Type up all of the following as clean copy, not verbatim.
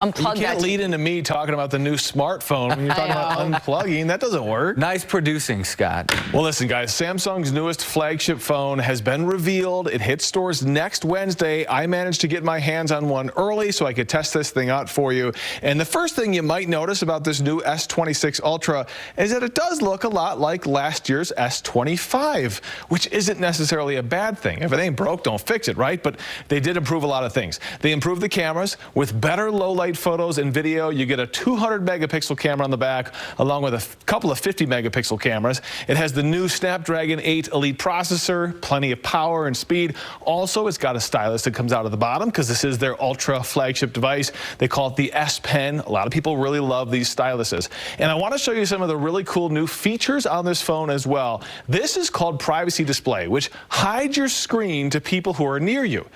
Unplug you can't lead into me talking about the new smartphone when you're talking about unplugging. That doesn't work. Nice producing, Scott. Well, listen, guys, Samsung's newest flagship phone has been revealed. It hits stores next Wednesday. I managed to get my hands on one early so I could test this thing out for you. And the first thing you might notice about this new S26 Ultra is that it does look a lot like last year's S25, which isn't necessarily a bad thing. If it ain't broke, don't fix it, right? But they did improve a lot of things. They improved the cameras with better low-light photos and video. You get a 200 megapixel camera on the back along with a couple of 50 megapixel cameras. It has the new Snapdragon 8 Elite processor, plenty of power and speed. Also, it's got a stylus that comes out of the bottom because this is their ultra flagship device. They call it the S Pen. A lot of people really love these styluses. And I want to show you some of the really cool new features on this phone as well. This is called Privacy Display, which hides your screen to people who are near you.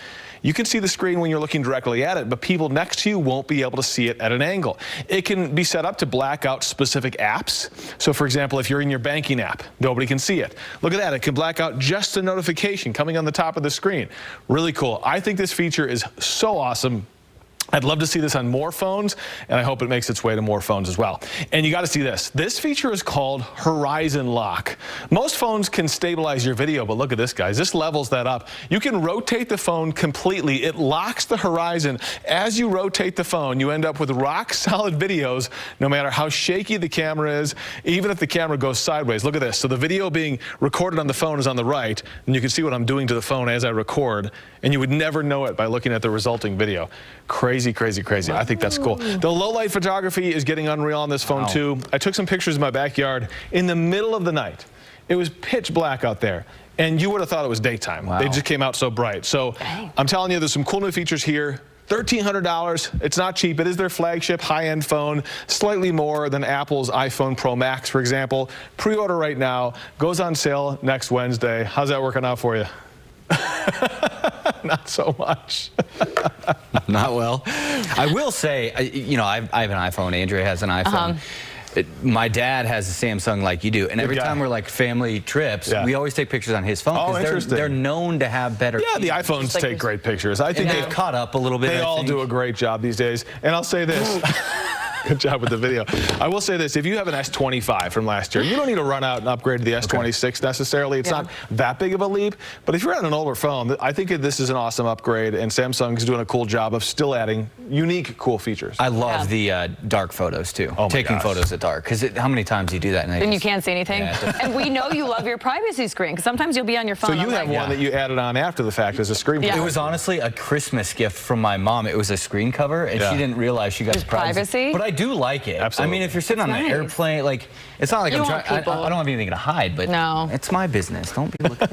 You can see the screen when you're looking directly at it, but people next to you won't be able to see it at an angle. It can be set up to black out specific apps. So, for example, if you're in your banking app, nobody can see it. Look at that. It can black out just a notification coming on the top of the screen. Really cool. I think this feature is so awesome. I'd love to see this on more phones, and I hope it makes its way to more phones as well. And you got to see this. This feature is called Horizon Lock. Most phones can stabilize your video, but look at this, guys. This levels that up. You can rotate the phone completely. It locks the horizon. As you rotate the phone, you end up with rock-solid videos, no matter how shaky the camera is, even if the camera goes sideways. Look at this. So the video being recorded on the phone is on the right, and you can see what I'm doing to the phone as I record, and you would never know it by looking at the resulting video. Crazy, crazy, crazy. I think that's cool. The low-light photography is getting unreal on this phone, too. I took some pictures in my backyard in the middle of the night. It was pitch black out there, and you would have thought it was daytime. They just came out so bright. So I'm telling you, there's some cool new features here. $1,300. It's not cheap. It is their flagship high-end phone, slightly more than Apple's iPhone Pro Max, for example. Pre-order right now. Goes on sale next Wednesday. How's that working out for you? Not so much. Not well. I will say, you know, I have an iPhone. Andrea has an iPhone. My dad has a Samsung like you do, and every time we're like family trips, we always take pictures on his phone because they're known to have better. Yeah, the iPhones take great pictures. I think they've caught up a little bit. They all do a great job these days. And I'll say this. Good job with the video. I will say this. If you have an S25 from last year, you don't need to run out and upgrade to the S26 necessarily. It's not that big of a leap. But if you're on an older phone, I think this is an awesome upgrade, and Samsung's doing a cool job of still adding unique, cool features. I love the dark photos, too. Oh, taking photos at dark. Because how many times do you do that? And you can't see anything. And we know you love your privacy screen, because sometimes you'll be on your phone. So you have one that you added on after the fact as a screen. It was honestly a Christmas gift from my mom. It was a screen cover, and she didn't realize she got privacy. But I do like it. Absolutely. I mean, if you're sitting on an airplane, like, it's not like I'm trying. I don't have anything to hide, but it's my business. Don't be looking.